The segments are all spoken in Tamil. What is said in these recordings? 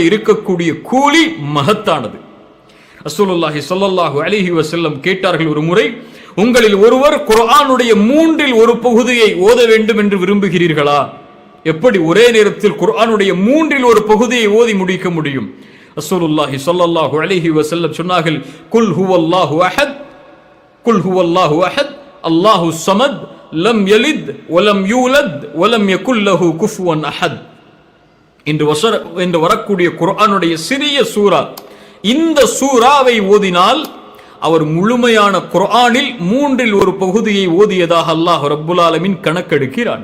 இருக்கக்கூடிய கூலி மகத்தானது. ரசூலுல்லாஹி ஸல்லல்லாஹு அலைஹி வஸல்லம் கேட்டார்கள் ஒரு முறை, உங்களில் ஒருவர் குர்ஆனுடைய மூன்றில் ஒரு பகுதியை ஓத வேண்டும் என்று விரும்புகிறீர்களா? எப்படி ஒரே நேரத்தில் குர்ஆனுடைய மூன்றில் ஒரு பகுதியை ஓதி முடிக்க முடியும்? ரசூலுல்லாஹி ஸல்லல்லாஹு அலைஹி வஸல்லம் சொன்னார்கள், குல் ஹுவல்லாஹு அஹத், குல் ஹுவல்லாஹு அஹத், அல்லாஹு ஸமத், லம் யலித் வலம் யூலத் வலம் யகுல் லஹு குஃபுவன் அஹத். என்று வரக்கூடிய குர்ஆனுடைய சிறிய சூரா, இந்த சூராவை ஓதினால் அவர் முழுமையான குர்ஆனில் மூன்றில் ஒரு பகுதியை ஓதியதாக அல்லாஹ் ரப்புல் ஆலமீன் கணக்கெடுக்கிறான்.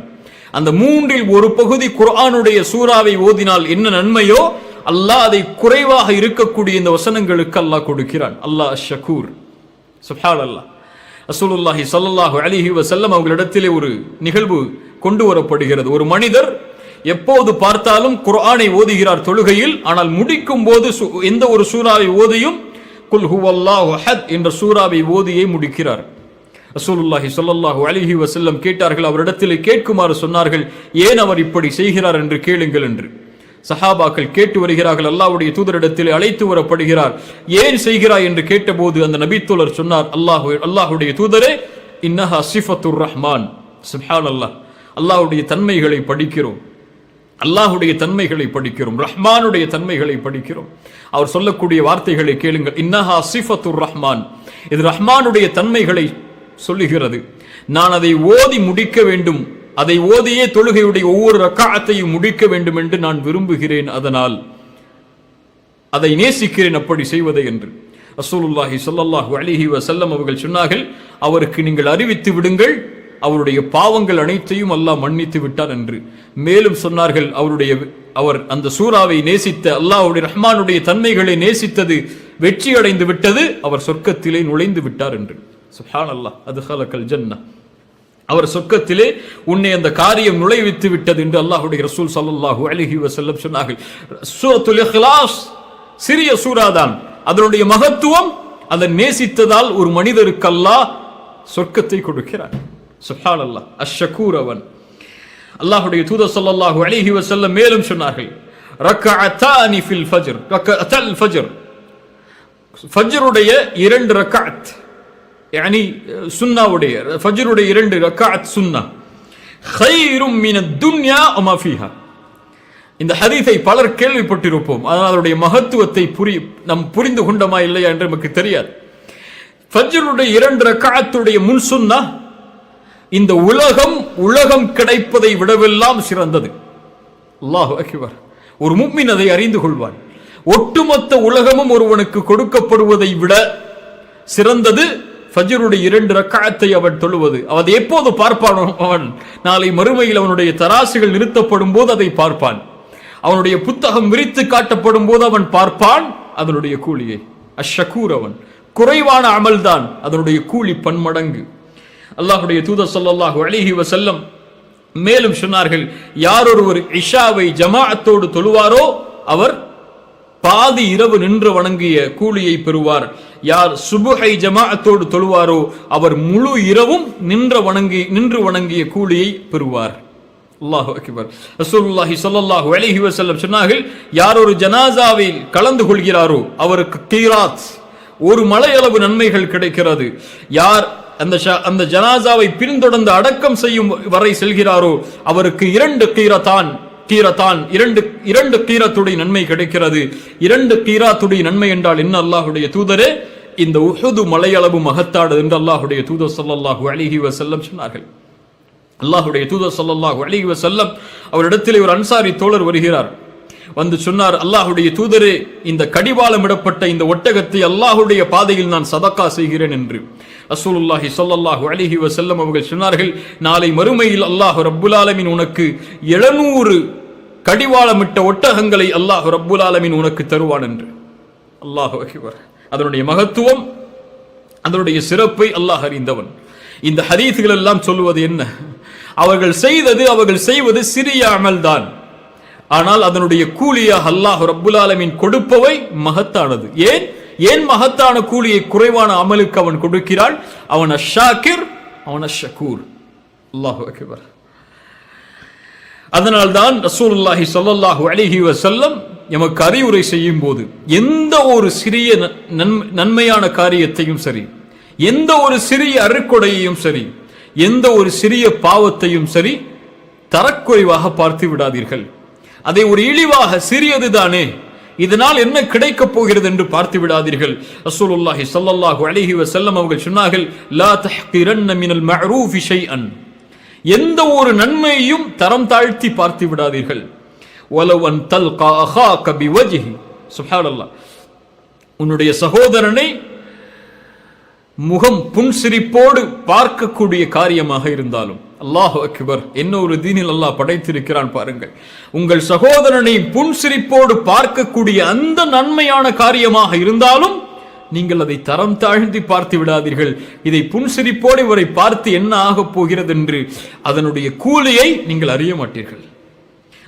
அந்த மூன்றில் ஒரு பகுதி குர்ஆனுடைய சூராவை ஓதினால் என்ன நன்மையோ அல்லாஹ் அதை குறைவாக இருக்கக்கூடிய இந்த வசனங்களுக்கு அல்லாஹ் கொடுக்கிறான். அல்லாஹ் ஷக்கூர். சுப்ஹானல்லாஹ். ரசூலுல்லாஹி ஸல்லல்லாஹு அலைஹி வஸல்லம் அவர்களிடத்திலே ஒரு நிகழ்வு கொண்டு வரப்படுகிறது. ஒரு மனிதர் எப்போது பார்த்தாலும் குர்ஆனை ஓதுகிறார் தொழுகையில், ஆனால் முடிக்கும் போது எந்த ஒரு சூராவை ஓதியும் குல் ஹுவல்லாஹு அஹத் என்ற சூராவை ஓதியே முடிக்கிறார். ரசூலுல்லாஹி ஸல்லல்லாஹு அலைஹி வஸல்லம் கேட்டார்கள், அவரிடத்தில் கேட்குமாறு சொன்னார்கள், ஏன் அவர் இப்படி செய்கிறார் என்று கேளுங்கள் என்று. சஹாபாக்கள் கேட்டு வருகிறார்கள். அல்லாஹ்வுடைய தூதரிடத்தில் அழைத்து வரப்படுகிறார். ஏன் செய்கிறாய் என்று கேட்டபோது அந்த நபித்தோழர் சொன்னார், அல்லாஹ்வுடைய தூதரே, இன்னஹா சிஃபத்துர் ரஹ்மான். சுப்ஹானல்லாஹ். அல்லாஹ்வுடைய தன்மைகளை படிக்கிறோம், அல்லாஹ்வுடைய தன்மைகளை படிக்கிறோம், ரஹ்மானுடைய தன்மைகளை படிக்கிறோம். அவர் சொல்லக்கூடிய வார்த்தைகளை கேளுங்கள். இன்னஹா சிஃபத்துர் ரஹ்மான், இது ரஹ்மானுடைய தன்மைகளை சொல்லுகிறது. நான் அதை ஓதி முடிக்க வேண்டும், அதை ஓதியே தொழுகையுடைய ஒவ்வொரு ரக்காஅத்தையும் முடிக்க வேண்டும் என்று நான் விரும்புகிறேன், அதனால் அதை நேசிக்கிறேன் அப்படி செய்வதை என்று. ரசூலுல்லாஹி ஸல்லல்லாஹு அலைஹி வஸல்லம் அவர்கள் சொன்னார்கள், அவருக்கு நீங்கள் அறிவித்து விடுங்கள், அவருடைய பாவங்கள் அனைத்தையும் அல்லாஹ் மன்னித்து விட்டார் என்று. மேலும் சொன்னார்கள், அவர் அந்த சூராவை நேசித்த, அல்லாஹ்வுடைய ரஹ்மானுடைய தன்மைகளை நேசித்தது வெற்றி அடைந்து விட்டது, அவர் சொர்க்கத்திலே நுழைந்து விட்டார் என்று. சுப்ஹானல்லாஹ். அத்ஹலகல் ஜன்னah, அவர் சொர்க்கத்திலே உன்னை அந்த காரியம் நுழைவித்து விட்டது என்று அல்லாஹ்வுடைய ரசூல் ஸல்லல்லாஹு அலைஹி வஸல்லம் சொன்னார்கள். சூரத்துல் இக்லாஸ் சிறிய சூராதான், அதனுடைய மகத்துவம் அதை நேசித்ததால் ஒரு மனிதருக்கு அல்லாஹ் சொர்க்கத்தை கொடுக்கிறார். சுப்ஹானல்லாஹ். அஷ்ஷக்கூர் அவன். அல்லாஹ்வுடைய தூதர் ஸல்லல்லாஹு அலைஹி வஸல்லம் மேலும் சொன்னார்கள், ரக்அத்தானி ஃபில் ஃபஜ்ர், ரக்அத்தல் ஃபஜ்ர், ஃபஜ்ருடைய 2 ரக்அத், யானி சுன்னாவுடைய ஃபஜ்ருடைய 2 ரக்அத் சுன்னா, கைரும் மினத் துன்யா வமா ஃபீஹா. இந்த ஹதீஸை பலர் கேள்விப்பட்டிருப்போம், ஆனால் அதனுடைய மகத்துவத்தை நாம் புரிந்து கொண்டோமா இல்லையா என்று நமக்கு தெரியாது. ஃபஜ்ருடைய 2 ரக்அத்துடைய முன் சுன்னா இந்த உலகம் கிடைப்பதை விடவெல்லாம் சிறந்தது. அல்லாஹு அக்பர். ஒரு முஃமின் அதை அறிந்து கொள்வான். ஒட்டுமொத்த உலகமும் ஒருவனுக்கு கொடுக்கப்படுவதை விட சிறந்தது ஃபஜ்ருடைய 2 ரக்அத்தை அவன் தொழுவது. அதை எப்போது பார்ப்பான் அவன்? நாளை மறுமையில் அவனுடைய தராசுகள் நிறுத்தப்படும் போது அதை பார்ப்பான். அவனுடைய புத்தகம் விரித்து காட்டப்படும் போது அவன் பார்ப்பான் அதனுடைய கூலியை. அஷ்ஷக்கூர் அவன். குறைவான அமல்தான், அதனுடைய கூலி பன்மடங்கு. அல்லாஹ்வுடைய தூதர் ஸல்லல்லாஹு அலைஹி வஸல்லம் மேலும் சொன்னார்கள், யார் ஒருவர் இஷாவை ஜமாஅத்தோடு தொழுவாரோ அவர் பாதி இரவு நின்று வணங்கிய கூலியை பெறுவார். யார் சுபுஹை ஜமாஅத்தோடு தொழுவாரோ அவர் முழு இரவும் நின்று வணங்கிய கூலியை பெறுவார். அல்லாஹு அக்பர். ரசூலுல்லாஹி ஸல்லல்லாஹு அலைஹி வஸல்லம் சொன்னார்கள், யார் ஒரு ஜனாசாவில் கலந்து கொள்கிறாரோ அவருக்கு கீராத், ஒரு மலையளவு நன்மைகள் கிடைக்கிறது. யார் அந்த ஜனாசாவை பின்தொடர்ந்து அடக்கம் செய்யும் வரை செல்கிறாரோ அவருக்கு 2 கீரத்தான், 2 கீரத்துடைய நன்மை கிடைக்கிறது. 2 கீராத்துடைய நன்மை என்றால் என்ன? அல்லாஹ்வுடைய தூதரே, இந்த உஹுது மலையளவு மகத்தானது என்று அல்லாஹ்வுடைய தூதர் ஸல்லல்லாஹு அலைஹி வஸல்லம் சொன்னார்கள். அல்லாஹ்வுடைய தூதர் ஸல்லல்லாஹு அலைஹி வஸல்லம் அவரிடத்தில் ஒரு அன்சாரி தோழர் வருகிறார். வந்து சொன்னார், அல்லாஹ்வுடைய தூதரே, இந்த கடிவாளம் இடப்பட்ட இந்த ஒட்டகத்தை அல்லாஹ்வுடைய பாதையில் நான் சதக்கா செய்கிறேன் என்று. ரசூலுல்லாஹி ஸல்லல்லாஹு அலைஹி வஸல்லம் அவர்கள் சொன்னார்கள், நாளை மறுமையில் அல்லாஹ் ரப்புல் ஆலமீன் உனக்கு 700 கடிவாளமிட்ட ஒட்டகங்களை அல்லாஹ் ரப்புல் ஆலமீன் உனக்கு தருவான் என்று. அல்லாஹு அக்பர். அதனுடைய மகத்துவம், அதனுடைய சிறப்பை அல்லாஹ் அறிந்தவன். இந்த ஹதீஸ்கள் எல்லாம் சொல்லுவது என்ன? அவர்கள் செய்வது சிறிய அமல்தான், ஆனால் அதனுடைய கூலியாக அல்லாஹ் ரப்புல் ஆலமீன் கொடுப்பவை மகத்தானது. ஏன் மகத்தான கூலியை குறைவான அமலுக்கு அவன் கொடுக்கிறான்? அவன் அஷ்ஷாக்கிர், அவன் அஷ்ஷக்கூர். அல்லாஹு அக்பர். அதனால்தான் ரசூலுல்லாஹி ஸல்லல்லாஹு அலைஹி வஸல்லம் எமக்கு அறிவுரை செய்யும் போது எந்த ஒரு சிறிய நன்மையான காரியத்தையும் சரி, எந்த ஒரு சிறிய அருக்கொடையையும் சரி, எந்த ஒரு சிறிய பாவத்தையும் சரி தரக்குறைவாக பார்த்து விடாதீர்கள். அதை ஒரு இழிவாக, சிறியது தானே, இதனால் என்ன கிடைக்கப் போகிறது என்று பார்த்து விடாதீர்கள். ரசூலுல்லாஹி ஸல்லல்லாஹு அலைஹி வஸல்லம் அவர்கள் சொன்னார்கள், லா தஹ்கிரன்ன மினல் மஅரூஃபி ஷைஅன், எந்த ஒரு நன்மையையும் தரம் தாழ்த்தி பார்த்து விடாதீர்கள். வலவ் அன் தல்கா அஹாக பிவஜ்ஹி, சுப்ஹானல்லாஹ், உன்னுடைய சகோதரனை முகம் புன்சிரிப்போடு பார்க்கக்கூடிய காரியமாக இருந்தாலும், அல்லாஹு அக்பர், என்ன ஒரு தீனில் அல்லாஹ் படைத்திருக்கிறான் பாருங்கள். உங்கள் சகோதரனை புன்சிரிப்போடு பார்க்கக்கூடிய அந்த நன்மையான காரியமாக இருந்தாலும் நீங்கள் அதை தரம் தாழ்த்தி பார்த்து விடாதீர்கள். இதை புன்சிரிப்போடு இவரை பார்த்து என்ன ஆகப் போகிறது என்று அதனுடைய கூலியை நீங்கள் அறிய மாட்டீர்கள்.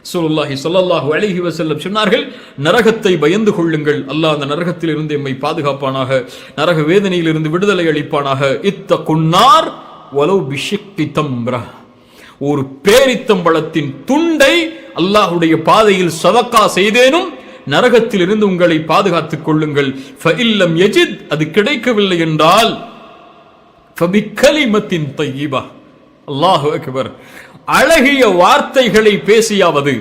ரசூலுல்லாஹி ஸல்லல்லாஹு அலைஹி வஸல்லம் சொன்னார்கள், நரகத்தை பயந்து கொள்ளுங்கள், அல்லாஹ் அந்த நரகத்தில் இருந்து எம்மை பாதுகாப்பானாக, நரக வேதனையில் இருந்து விடுதலை அளிப்பானாக. இத்தகுன்னார் வலவ் பிஷிக்கி தம்ரா, ஒரு பேரித்தம்பழத்தின் துண்டை அல்லாஹ்வுடைய பாதையில் சதக்கா செய்தேனும் நரகத்தில் இருந்து உங்களை பாதுகாத்துக் கொள்ளுங்கள். ஃபஇல்லம் யஜித், அது கிடைக்கவில்லை என்றால் ஃபபிக்கலிமத்தின் தய்யிபா, அல்லாஹு அக்பர், அழகிய வார்த்தைகளை பேசியாவது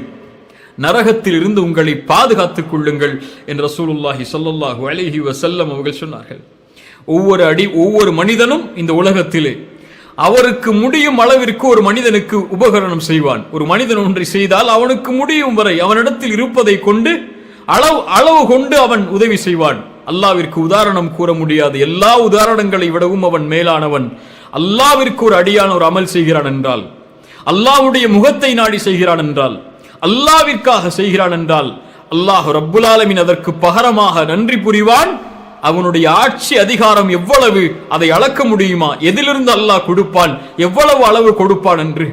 நரகத்தில் இருந்து உங்களை பாதுகாத்துக் கொள்ளுங்கள் என்று ரசூலுல்லாஹி ஸல்லல்லாஹு அலைஹி வஸல்லம் அவர்கள் சொன்னார்கள். ஒவ்வொரு மனிதனும் இந்த உலகத்திலே அவருக்கு முடியும் அளவிற்கு ஒரு மனிதனுக்கு உபகரணம் செய்வான். ஒரு மனிதன் ஒன்றை செய்தால் அவனுக்கு முடியும் வரை அவனிடத்தில் இருப்பதை கொண்டு அளவு கொண்டு அவன் உதவி செய்வான். அல்லாவிற்கு உதாரணம் கூற முடியாது, எல்லா உதாரணங்களை விடவும் அவன் மேலானவன். அல்லாவிற்கு ஒரு அடியான ஒரு அமல் செய்கிறான் என்றால், அல்லாஹ்வுடைய முகத்தை நாடி செய்கிறான் என்றால், அல்லாவிற்காக செய்கிறான் என்றால், அல்லாஹ் ரப்புல் ஆலமீன் அதற்கு பகரமாக நன்றி புரிவான். அவனுடைய ஆட்சி அதிகாரம் எவ்வளவு, அதை அளக்க முடியுமா? எதிலிருந்து அல்லாஹ் கொடுப்பான், எவ்வளவு அளவு கொடுப்பான் என்று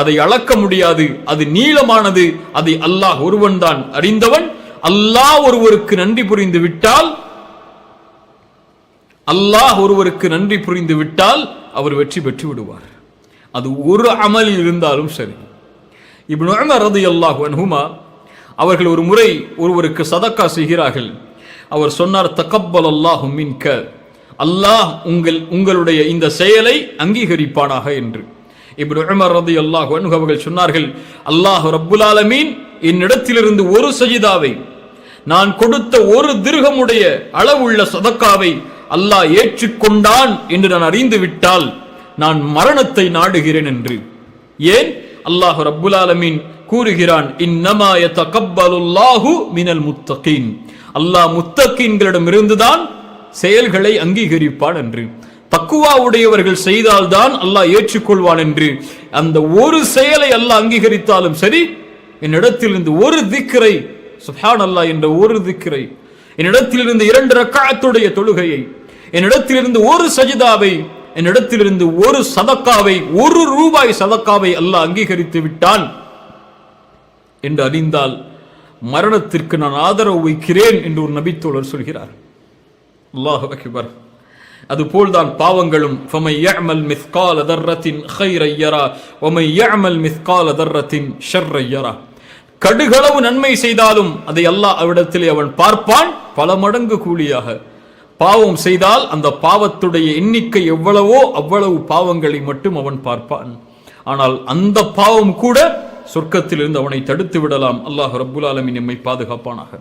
அதை அளக்க முடியாது. அது நீளமானது, அதை அல்லாஹ் ஒருவன் தான் அறிந்தவன். அல்லாஹ் ஒருவருக்கு நன்றி புரிந்து விட்டால் அவர் வெற்றி பெற்று விடுவார். அது ஒரு அமலில் இருந்தாலும் சரி. இப்னு உமர் ரலியல்லாஹு அன்ஹுமா அவர்கள் ஒரு முறை ஒருவருக்கு சதக்கா செய்கிறார்கள். அவர் சொன்னார், தகப்பலல்லாஹு மின்க, அல்லாஹ் உங்களுடைய இந்த செயலை அங்கீகரிப்பானாக என்று. இப்னு உமர் ரலியல்லாஹு அன்ஹு அவர்கள் சொன்னார்கள், அல்லாஹ் ரப்புல் ஆலமீன் என்னிடத்திலிருந்து ஒரு சஜிதாவை, நான் கொடுத்த ஒரு திர்ஹமுடைய அளவுள்ள சதக்காவை அல்லாஹ் ஏற்றுக்கொண்டான் என்று நான் அறிந்து விட்டால் நான் மரணத்தை நாடுகிறேன் என்று. ஏன்? அல்லாஹ் ரப்புல் ஆலமீன் கூறுகிறான், இன்னமா யதகப்பலுல்லாஹு மினல் முத்தகீன், அல்லாஹ் முத்தகீன்களிடமிருந்துதான் செயல்களை அங்கீகரிப்பான் என்று. தக்குவா உடையவர்கள் செய்தால்தான் அல்லாஹ் ஏற்றுக்கொள்வான் என்று. அந்த ஒரு செயலை அல்லாஹ் அங்கீகரித்தாலும் சரி, என்னிடத்திலிருந்து ஒரு திக்ரை, சுப்ஹானல்லாஹ் என்ற ஒரு திக்ரை, என்னிடத்திலிருந்து 2 ரக்அத்துடைய தொழுகையை, என்னிடத்திலிருந்து ஒரு சஜிதாவை, என்னிடத்திலிருந்து ஒரு சதக்காவை, 1 ரூபாய் சதக்காவை அல்லாஹ் அங்கீகரித்து விட்டான் என்று அறிந்தால் மரணத்திற்கு நான் ஆதரவு வைக்கிறேன் என்று ஒரு நபித்தோழர் சொல்கிறார். அல்லாஹு அக்பர். அதுபோல்தான் பாவங்களும். ஃபமை யஅமல் மிஸ்கால தர்ரத்தின் கைரை யரா வமை யஅமல் மிஸ்கால தர்ரத்தின் ஷர்ரை யரா, கடுகளவு நன்மை செய்தாலும் அதை அல்லாஹ் அவிடத்திலே அவன் பார்ப்பான் பல மடங்கு கூலியாக. பாவம் செய்தால் அந்த பாவத்துடைய எண்ணிக்கை எவ்வளவோ அவ்வளவு பாவங்களை மட்டும் அவன் பார்ப்பான். ஆனால் அந்த பாவம் கூட சொர்க்கத்திலிருந்து அவனை தடுத்து விடலாம். அல்லாஹ் ரப்புல் ஆலமீன் நம்மை பாதுகாப்பானாக.